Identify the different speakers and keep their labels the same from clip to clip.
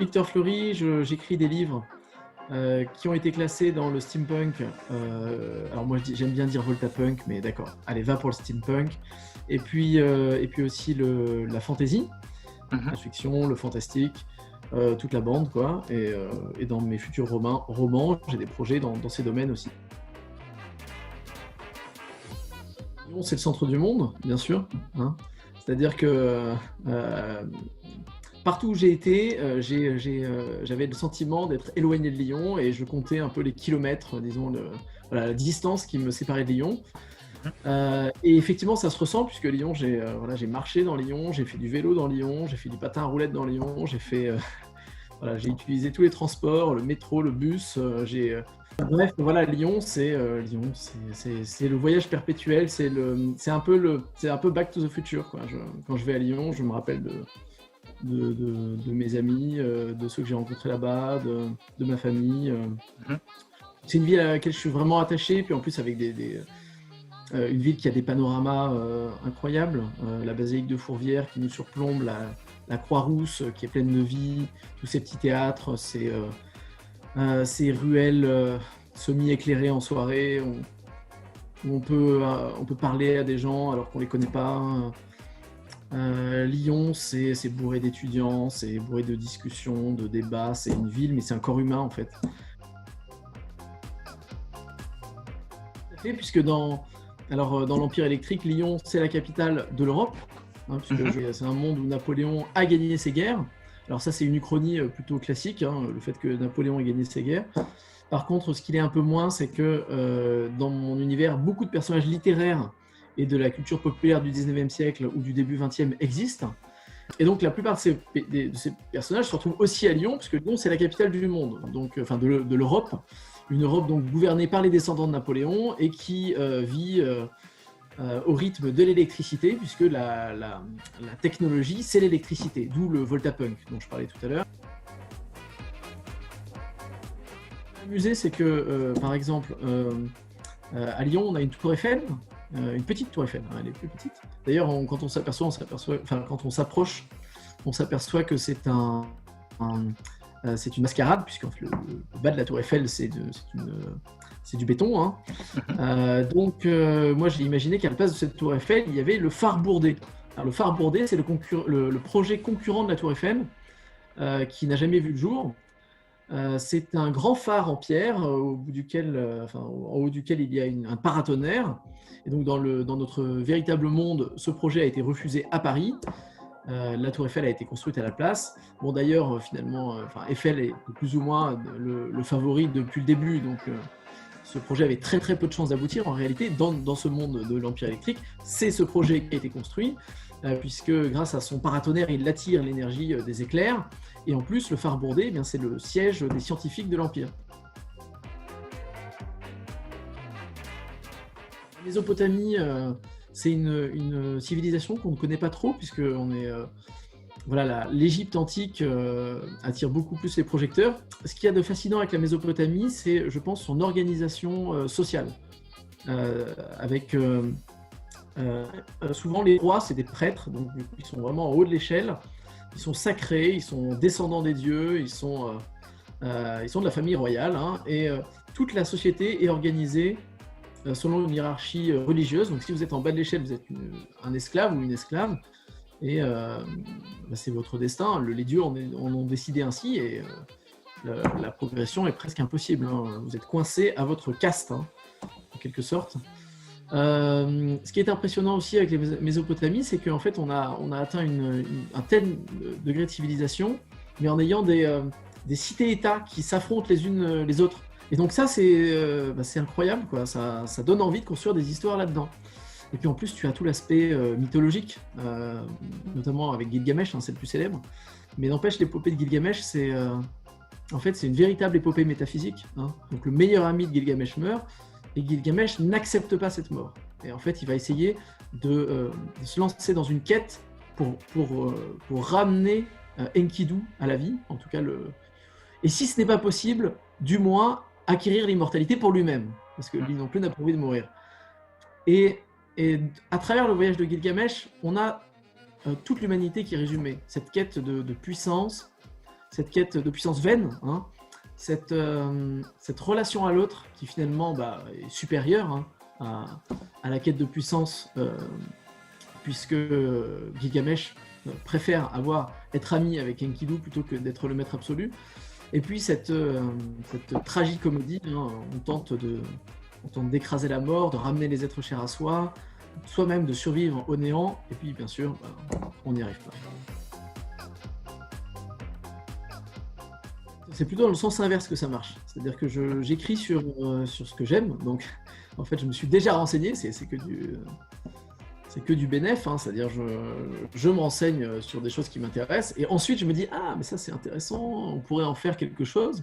Speaker 1: Victor Fleury, j'écris des livres qui ont été classés dans le steampunk. Alors moi j'aime bien dire Voltapunk, mais d'accord, allez, va pour le steampunk. Et puis aussi la fantasy, la fiction, le fantastique, toute la bande, quoi. Et dans mes futurs romans, j'ai des projets dans ces domaines aussi. Lyon, c'est le centre du monde, bien sûr, hein. C'est-à-dire que partout où j'ai été, j'avais le sentiment d'être éloigné de Lyon et je comptais un peu les kilomètres, disons, voilà, la distance qui me séparait de Lyon. Et effectivement, ça se ressent puisque Lyon, j'ai marché dans Lyon, j'ai fait du vélo dans Lyon, j'ai fait du patin à roulettes dans Lyon, j'ai utilisé tous les transports, le métro, le bus. Bref, voilà, Lyon, c'est le voyage perpétuel, c'est un peu Back to the Future, quoi. Quand je vais à Lyon, je me rappelle de mes amis, de ceux que j'ai rencontrés là-bas, de ma famille. C'est une ville à laquelle je suis vraiment attaché, puis en plus avec une ville qui a des panoramas incroyables, la basilique de Fourvière qui nous surplombe, la Croix-Rousse qui est pleine de vie, tous ces petits théâtres, ces ruelles semi-éclairées en soirée, où on peut parler à des gens alors qu'on ne les connaît pas. Lyon, c'est bourré d'étudiants, c'est bourré de discussions, de débats, c'est une ville, mais c'est un corps humain en fait. Puisque dans l'Empire électrique, Lyon, c'est la capitale de l'Europe, hein, puisque c'est un monde où Napoléon a gagné ses guerres. Alors ça, c'est une uchronie plutôt classique, hein, le fait que Napoléon ait gagné ses guerres. Par contre, ce qu'il est un peu moins, c'est que dans mon univers, beaucoup de personnages littéraires et de la culture populaire du 19e siècle ou du début 20e existent. Et donc, la plupart de ces personnages se retrouvent aussi à Lyon, puisque Lyon, c'est la capitale du monde, donc, enfin de l'Europe. Une Europe donc gouvernée par les descendants de Napoléon et qui vit au rythme de l'électricité, puisque la technologie, c'est l'électricité, d'où le Voltapunk dont je parlais tout à l'heure. L'amusé, c'est que, par exemple, à Lyon, on a une tour Eiffel, une petite tour Eiffel, hein, elle est plus petite. D'ailleurs, quand on s'approche, on s'aperçoit que c'est une mascarade, puisque le bas de la tour Eiffel, c'est du béton, hein. Donc, moi, j'ai imaginé qu'à la place de cette tour Eiffel, il y avait le phare Bourdet. Alors, le phare Bourdet, c'est le projet concurrent de la tour Eiffel, qui n'a jamais vu le jour. C'est un grand phare en pierre, en haut duquel il y a un paratonnerre. Et donc, dans notre véritable monde, ce projet a été refusé à Paris. La tour Eiffel a été construite à la place. Bon, d'ailleurs, finalement, Eiffel est plus ou moins le favori depuis le début, donc ce projet avait très très peu de chances d'aboutir. En réalité, dans ce monde de l'Empire électrique, c'est ce projet qui a été construit, puisque grâce à son paratonnerre, il attire l'énergie des éclairs. Et en plus, le phare Bourdet, eh bien, c'est le siège des scientifiques de l'Empire. La Mésopotamie, c'est une civilisation qu'on ne connaît pas trop, puisque l'Égypte antique attire beaucoup plus les projecteurs. Ce qu'il y a de fascinant avec la Mésopotamie, c'est, je pense, son organisation sociale. Avec souvent les rois, c'est des prêtres, donc ils sont vraiment en haut de l'échelle. Ils sont sacrés, ils sont descendants des dieux, ils sont de la famille royale, hein, et toute la société est organisée selon une hiérarchie religieuse. Donc si vous êtes en bas de l'échelle, vous êtes un esclave ou une esclave, et c'est votre destin. Les dieux en ont décidé ainsi, et la progression est presque impossible, hein. Vous êtes coincé à votre caste, hein, en quelque sorte. Ce qui est impressionnant aussi avec les Mésopotamies, c'est qu'en fait on a atteint un tel degré de civilisation, mais en ayant des cités-États qui s'affrontent les unes les autres. Et donc ça, c'est incroyable, quoi. Ça donne envie de construire des histoires là-dedans. Et puis en plus, tu as tout l'aspect mythologique, notamment avec Gilgamesh, hein, c'est le plus célèbre. Mais n'empêche, l'épopée de Gilgamesh, en fait, c'est une véritable épopée métaphysique, hein. Donc le meilleur ami de Gilgamesh meurt, et Gilgamesh n'accepte pas cette mort. Et en fait, il va essayer de se lancer dans une quête pour ramener Enkidu à la vie, en tout cas et si ce n'est pas possible, du moins acquérir l'immortalité pour lui-même, parce que lui non plus n'a pas envie de mourir. Et à travers le voyage de Gilgamesh, on a toute l'humanité qui est résumée. Cette quête de puissance, cette quête de puissance vaine, hein, cette relation à l'autre qui finalement est supérieure, hein, à la quête de puissance, puisque Gilgamesh préfère être ami avec Enkidu plutôt que d'être le maître absolu. Et puis cette tragicomédie, hein, on tente d'écraser la mort, de ramener les êtres chers à soi, soi-même de survivre au néant, et puis bien sûr, on n'y arrive pas. C'est plutôt dans le sens inverse que ça marche. C'est-à-dire que j'écris sur ce que j'aime, donc en fait je me suis déjà renseigné, c'est que du bénéf, hein, c'est-à-dire je me renseigne sur des choses qui m'intéressent, et ensuite je me dis « Ah, mais ça c'est intéressant, on pourrait en faire quelque chose ».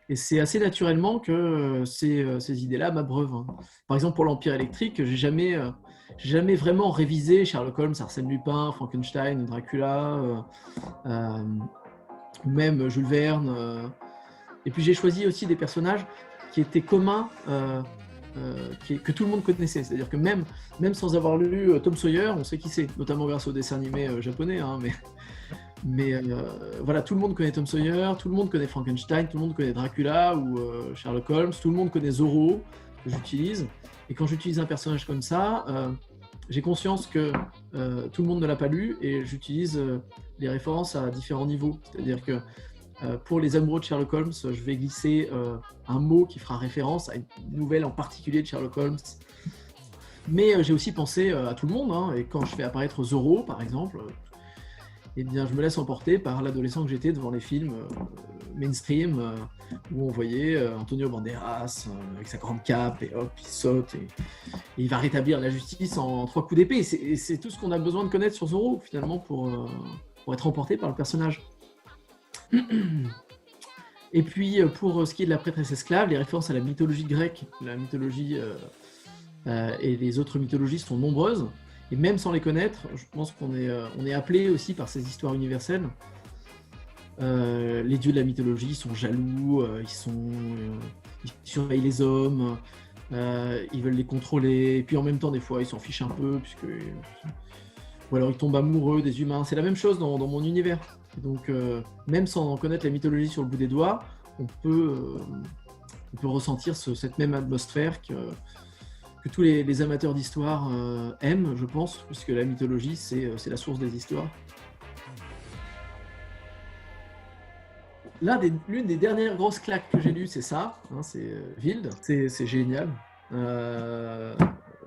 Speaker 1: Et c'est assez naturellement que ces idées-là m'abreuvent, hein. Par exemple, pour l'Empire électrique, j'ai jamais vraiment révisé Sherlock Holmes, Arsène Lupin, Frankenstein, Dracula, ou même Jules Verne. Et puis j'ai choisi aussi des personnages qui étaient communs, que tout le monde connaissait. C'est-à-dire que même sans avoir lu Tom Sawyer, on sait qui c'est, notamment grâce au dessin animé japonais, hein, mais voilà, tout le monde connaît Tom Sawyer, tout le monde connaît Frankenstein, tout le monde connaît Dracula ou Sherlock Holmes, tout le monde connaît Zorro, que j'utilise. Et quand j'utilise un personnage comme ça, j'ai conscience que tout le monde ne l'a pas lu, et j'utilise les références à différents niveaux. C'est-à-dire que pour les amoureux de Sherlock Holmes, je vais glisser un mot qui fera référence à une nouvelle en particulier de Sherlock Holmes. Mais j'ai aussi pensé à tout le monde, hein, et quand je fais apparaître Zorro, par exemple, eh bien, je me laisse emporter par l'adolescent que j'étais devant les films mainstream, où on voyait Antonio Banderas avec sa grande cape, et hop, il saute, et il va rétablir la justice en 3 coups d'épée. C'est tout ce qu'on a besoin de connaître sur Zorro, finalement, pour être emporté par le personnage. Et puis, pour ce qui est de la prêtresse esclave, les références à la mythologie grecque, la mythologie et les autres mythologies sont nombreuses. Et même sans les connaître, je pense qu'on est appelé aussi par ces histoires universelles. Les dieux de la mythologie sont jaloux, ils surveillent les hommes, ils veulent les contrôler, et puis en même temps, des fois, ils s'en fichent un peu, ou alors ils tombent amoureux des humains. C'est la même chose dans mon univers. Et donc, même sans connaître la mythologie sur le bout des doigts, on peut ressentir cette même atmosphère que tous les amateurs d'histoire aiment, je pense, puisque la mythologie, c'est la source des histoires. L'une des dernières grosses claques que j'ai lues, c'est ça, hein, c'est Wild, c'est génial.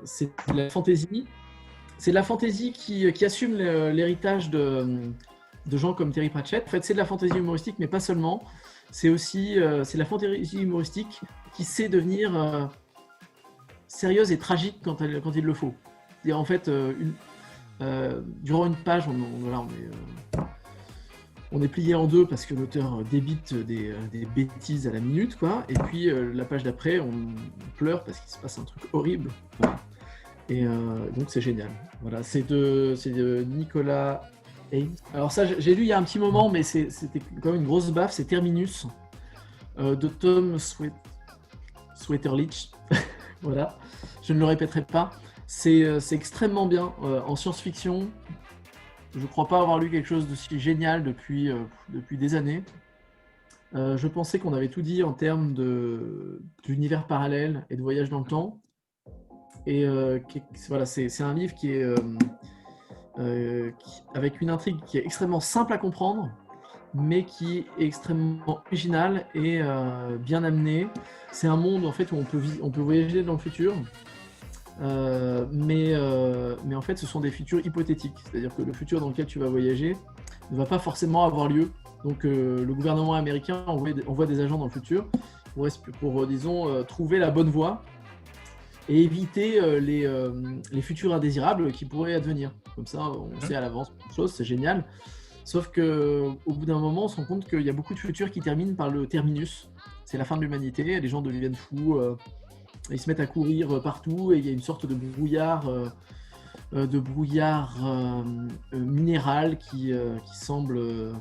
Speaker 1: C'est de la fantaisie. C'est de la fantaisie qui assume l'héritage de gens comme Terry Pratchett. En fait, c'est de la fantaisie humoristique, mais pas seulement. C'est aussi c'est la fantaisie humoristique qui sait devenir sérieuse et tragique quand il le faut. C'est-à-dire, en fait, durant une page, on est plié en deux parce que l'auteur débite des bêtises à la minute, quoi. Et puis la page d'après, on pleure parce qu'il se passe un truc horrible. Voilà. Et donc c'est génial. Voilà, c'est de Nicolas Haynes. Alors ça, j'ai lu il y a un petit moment, mais c'était quand même une grosse baffe. C'est Terminus de Tom Sweterlich. Voilà, je ne le répéterai pas. C'est extrêmement bien en science-fiction. Je ne crois pas avoir lu quelque chose d'aussi génial depuis des années. Je pensais qu'on avait tout dit en termes d'univers parallèle et de voyage dans le temps. Et voilà, c'est un livre qui est avec une intrigue qui est extrêmement simple à comprendre, mais qui est extrêmement original et bien amené. C'est un monde en fait où on peut voyager dans le futur, mais en fait ce sont des futurs hypothétiques. C'est-à-dire que le futur dans lequel tu vas voyager ne va pas forcément avoir lieu. Donc le gouvernement américain envoie des agents dans le futur pour disons, trouver la bonne voie et éviter les futurs indésirables qui pourraient advenir. Comme ça, on sait à l'avance quelque chose, c'est génial. Sauf qu'au bout d'un moment, on se rend compte qu'il y a beaucoup de futurs qui terminent par le terminus. C'est la fin de l'humanité, les gens deviennent fous, ils se mettent à courir partout, et il y a une sorte de brouillard minéral qui semble,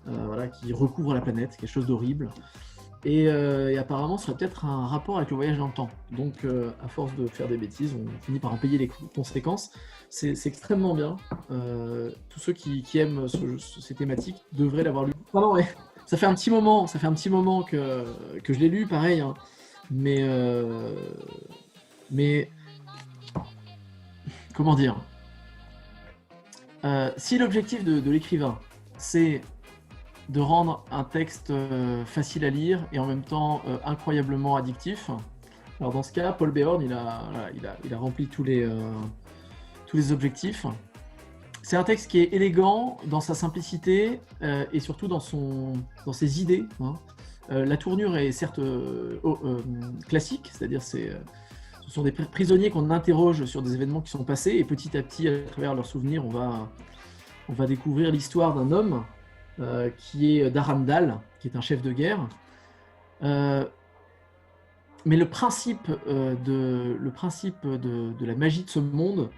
Speaker 1: voilà, qui recouvre la planète, quelque chose d'horrible. Et apparemment, ça aurait peut-être un rapport avec le voyage dans le temps. Donc, à force de faire des bêtises, on finit par en payer les conséquences. C'est extrêmement bien. Tous ceux qui aiment ces thématiques devraient l'avoir lu. Pardon, ouais. Ça fait un petit moment que je l'ai lu, pareil. Hein. Mais comment dire, si l'objectif de l'écrivain, c'est de rendre un texte facile à lire et en même temps incroyablement addictif, alors dans ce cas, Paul Béorn, il a rempli tous les objectifs. C'est un texte qui est élégant dans sa simplicité et surtout dans ses idées. Hein. La tournure est certes classique, c'est-à-dire ce sont des prisonniers qu'on interroge sur des événements qui sont passés et petit à petit, à travers leurs souvenirs, on va découvrir l'histoire d'un homme qui est Daramdal, qui est un chef de guerre. Mais le principe de la magie de ce monde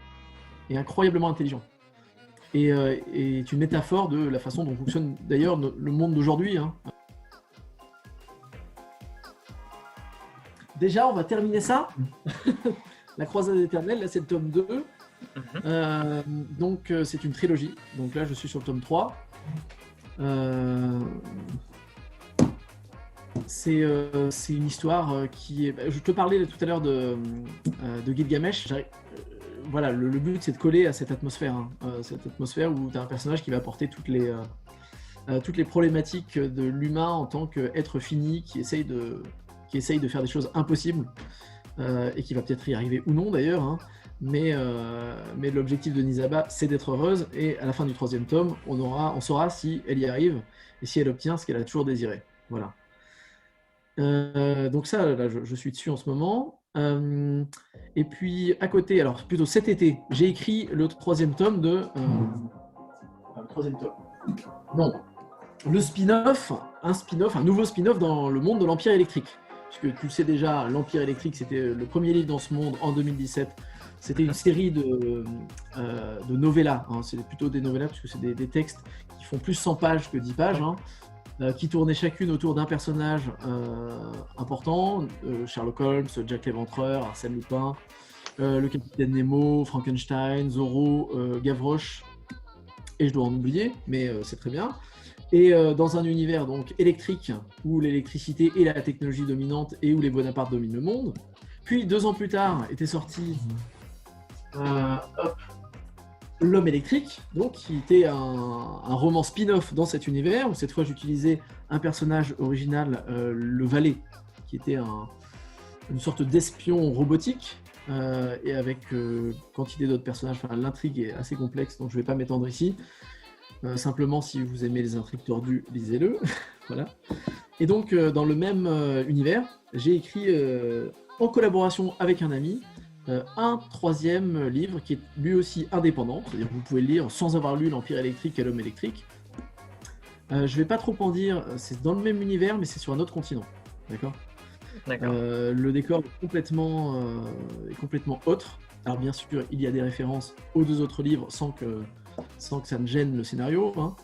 Speaker 1: est incroyablement intelligent. Et est une métaphore de la façon dont fonctionne d'ailleurs le monde d'aujourd'hui. Hein. Déjà, on va terminer ça. La croisade éternelle, là c'est le tome 2. Donc c'est une trilogie. Donc là je suis sur le tome 3. C'est une histoire qui est... Je te parlais tout à l'heure de Gilgamesh. Voilà, le but c'est de coller à cette atmosphère. Hein. Cette atmosphère où tu as un personnage qui va porter toutes les problématiques de l'humain en tant qu'être fini qui essaye de faire des choses impossibles et qui va peut-être y arriver ou non d'ailleurs. Hein. Mais l'objectif de Nisaba, c'est d'être heureuse, et à la fin du 3e tome, on saura si elle y arrive et si elle obtient ce qu'elle a toujours désiré. Voilà. Donc ça, là, je suis dessus en ce moment. Et puis à côté, alors plutôt cet été, j'ai écrit le 3e tome de... le 3e tome. Non. Le spin-off, un nouveau spin-off dans le monde de l'Empire électrique. Puisque tu le sais déjà, l'Empire électrique, c'était le premier livre dans ce monde en 2017. C'était une série de novellas, hein. C'est plutôt des novellas parce que c'est des textes qui font plus 100 pages que 10 pages, hein, qui tournaient chacune autour d'un personnage important, Sherlock Holmes, Jack l'Éventreur, Arsène Lupin, le Capitaine Nemo, Frankenstein, Zorro, Gavroche, et je dois en oublier, mais c'est très bien. Et dans un univers donc électrique, où l'électricité est la technologie dominante et où les Bonaparte dominent le monde. Puis 2 ans plus tard était sorti L'Homme électrique, donc, qui était un roman spin-off dans cet univers, où cette fois j'utilisais un personnage original, le valet, qui était une sorte d'espion robotique, et avec quantité d'autres personnages. Enfin, l'intrigue est assez complexe, donc je ne vais pas m'étendre ici. Simplement, si vous aimez les intrigues tordues, lisez-le. Voilà. Et donc, dans le même univers, j'ai écrit, en collaboration avec un ami, un 3e livre qui est lui aussi indépendant, c'est-à-dire que vous pouvez le lire sans avoir lu L'Empire électrique et L'Homme électrique. Je ne vais pas trop en dire, c'est dans le même univers, mais c'est sur un autre continent. D'accord. Le décor est complètement autre. Alors bien sûr, il y a des références aux 2 autres livres sans que ça ne gêne le scénario, hein.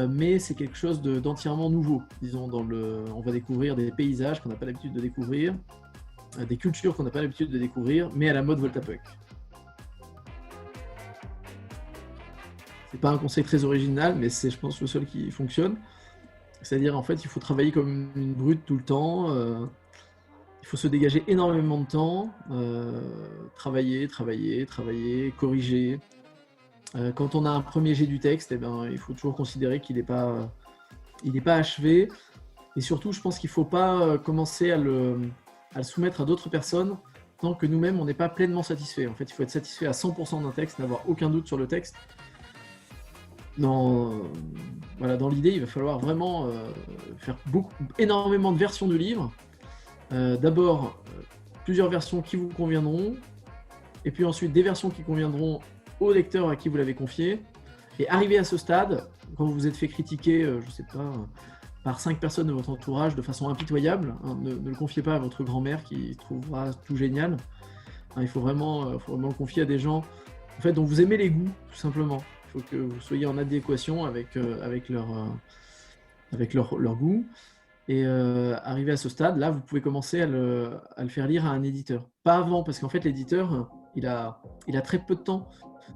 Speaker 1: Mais c'est quelque chose d'entièrement nouveau. Disons, on va découvrir des paysages qu'on n'a pas l'habitude de découvrir, des cultures qu'on n'a pas l'habitude de découvrir, mais à la mode Voltapunk. C'est pas un conseil très original, mais c'est, je pense, le seul qui fonctionne. C'est-à-dire, en fait, il faut travailler comme une brute tout le temps. Il faut se dégager énormément de temps, travailler, corriger. Quand on a un premier jet du texte, eh ben, il faut toujours considérer qu'il n'est pas achevé. Et surtout, je pense qu'il ne faut pas commencer à le soumettre à d'autres personnes tant que nous-mêmes, on n'est pas pleinement satisfait. En fait, il faut être satisfait à 100% d'un texte, n'avoir aucun doute sur le texte. Dans l'idée, il va falloir vraiment faire énormément de versions du livre. D'abord, plusieurs versions qui vous conviendront, et puis ensuite des versions qui conviendront au lecteur à qui vous l'avez confié. Et arrivé à ce stade, quand vous vous êtes fait critiquer, je ne sais pas, par 5 personnes de votre entourage de façon impitoyable, hein, ne le confiez pas à votre grand-mère qui trouvera tout génial. Hein, il faut vraiment le confier à des gens en fait, dont vous aimez les goûts, tout simplement. Il faut que vous soyez en adéquation avec leur goût. Et arrivé à ce stade, là, vous pouvez commencer à le faire lire à un éditeur. Pas avant, parce qu'en fait, l'éditeur, il a très peu de temps.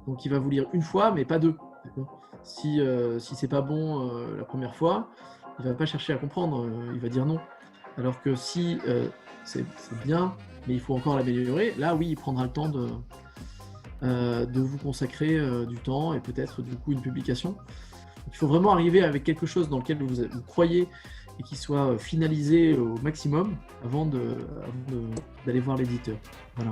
Speaker 1: Donc, il va vous lire une fois, mais pas deux. D'accord. Si c'est pas bon la première fois, il va pas chercher à comprendre. Il va dire non. Alors que si c'est bien, mais il faut encore l'améliorer, là, oui, il prendra le temps de vous consacrer du temps et peut-être du coup une publication. Donc, il faut vraiment arriver avec quelque chose dans lequel vous croyez et qui soit finalisé au maximum avant d'aller voir l'éditeur. Voilà.